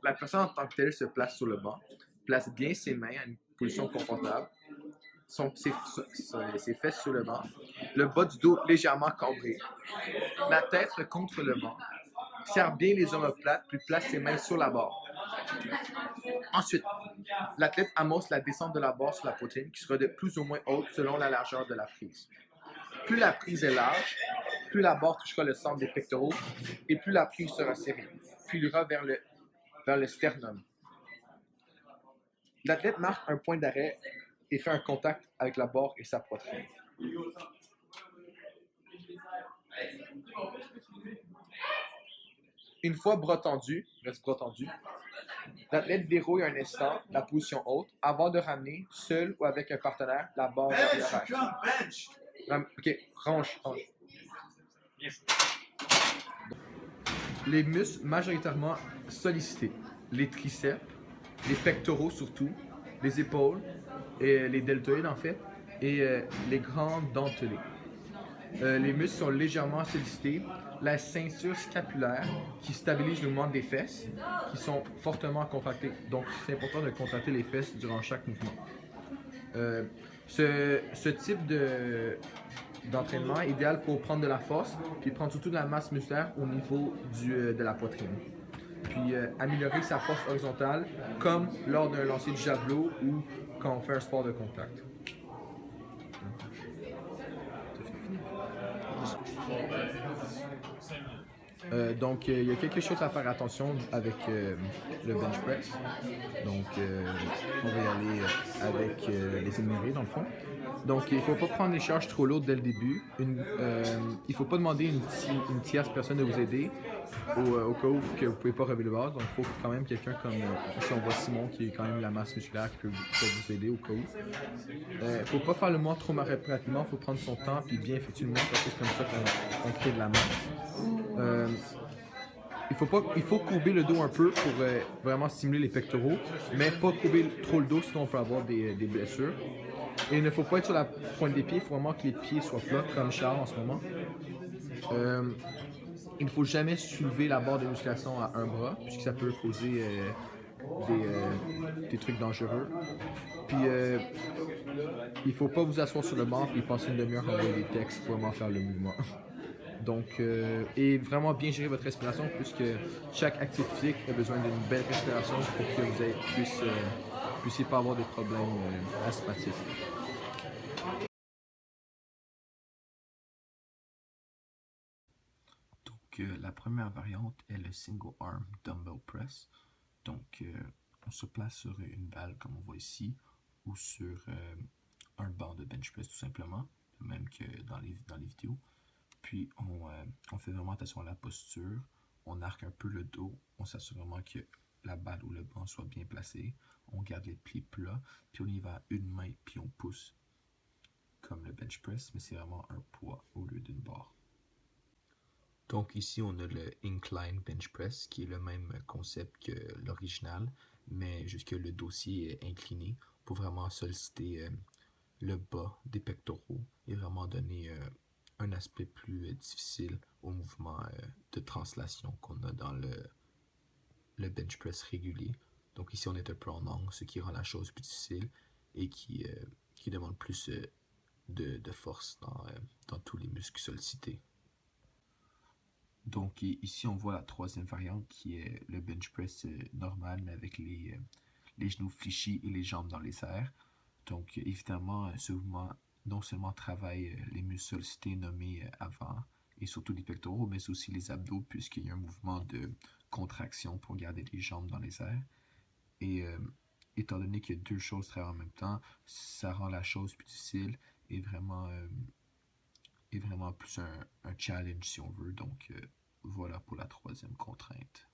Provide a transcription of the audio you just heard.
La personne en tant que telle se place sur le banc, place bien ses mains à une position confortable, ses fesses sur le banc, le bas du dos légèrement cambré, la tête contre le banc, serre bien les omoplates, puis place ses mains sur la barre. Ensuite, l'athlète amorce la descente de la barre sur la poitrine qui sera de plus ou moins haute selon la largeur de la prise. Plus la prise est large, plus la barre touchera le centre des pectoraux et plus la prise sera serrée, puis ira vers le sternum. L'athlète marque un point d'arrêt et fait un contact avec la barre et sa poitrine. Une fois bras tendu, l'athlète verrouille un instant la position haute avant de ramener, seul ou avec un partenaire, la barre vers l'arrière. Ok, range. Les muscles majoritairement sollicités, les triceps, les pectoraux surtout, les épaules, et les deltoïdes en fait, et les grandes dentelées. Les muscles sont légèrement sollicités, la ceinture scapulaire qui stabilise le mouvement des fesses, qui sont fortement contractées. Donc c'est important de contracter les fesses durant chaque mouvement. Ce type d'entraînement est idéal pour prendre de la force, puis prendre surtout de la masse musculaire au niveau de la poitrine. Puis améliorer sa force horizontale, comme lors d'un lancer de javelot ou quand on fait un sport de contact. Donc, il y a quelque chose à faire attention avec le bench press. Donc, on va y aller avec les énumérés dans le fond. Donc, il ne faut pas prendre des charges trop lourdes dès le début. Il ne faut pas demander une tierce personne de vous aider au cas où que vous ne pouvez pas relever le base. Donc, il faut quand même quelqu'un comme, si on voit Simon, qui est quand même la masse musculaire, qui peut vous aider au cas où. Il ne faut pas faire le mouvement trop rapidement. Il faut prendre son temps puis bien effectuer le mouvement parce que c'est comme ça qu'on crée de la masse. Il faut courber le dos un peu pour vraiment stimuler les pectoraux, mais pas courber trop le dos, sinon on peut avoir des blessures. Et il ne faut pas être sur la pointe des pieds, il faut vraiment que les pieds soient plats, comme Charles en ce moment. Il ne faut jamais soulever la barre de musculation à un bras, puisque ça peut causer des trucs dangereux. Puis, il ne faut pas vous asseoir sur le banc et passer une demi-heure à envoyer des textes pour vraiment faire le mouvement. Donc, et vraiment bien gérer votre respiration, puisque chaque activité physique a besoin d'une belle respiration pour que vous puissiez pas avoir des problèmes asthmatiques. Donc, la première variante est le Single Arm Dumbbell Press. Donc, on se place sur une balle, comme on voit ici, ou sur un banc de bench press tout simplement, même que dans les vidéos. Puis, on fait vraiment attention à la posture. On arque un peu le dos. On s'assure vraiment que la balle ou le banc soit bien placé. On garde les pieds plats. Puis, on y va à une main, puis on pousse comme le bench press, mais c'est vraiment un poids au lieu d'une barre. Donc ici, on a le Incline Bench Press, qui est le même concept que l'original, mais juste que le dossier est incliné pour vraiment solliciter le bas des pectoraux et vraiment donner un aspect plus difficile au mouvement de translation qu'on a dans le bench press régulier. Donc ici, on est un peu en angle, ce qui rend la chose plus difficile et qui demande plus de force dans tous les muscles sollicités. Donc ici, on voit la troisième variante qui est le bench press normal, mais avec les genoux fléchis et les jambes dans les airs. Donc évidemment, ce mouvement non seulement travaille les muscles sollicités nommés avant, et surtout les pectoraux, mais aussi les abdos, puisqu'il y a un mouvement de contraction pour garder les jambes dans les airs. Et étant donné qu'il y a deux choses travaillent en même temps, ça rend la chose plus difficile et vraiment plus un challenge si on veut. Donc voilà pour la troisième contrainte.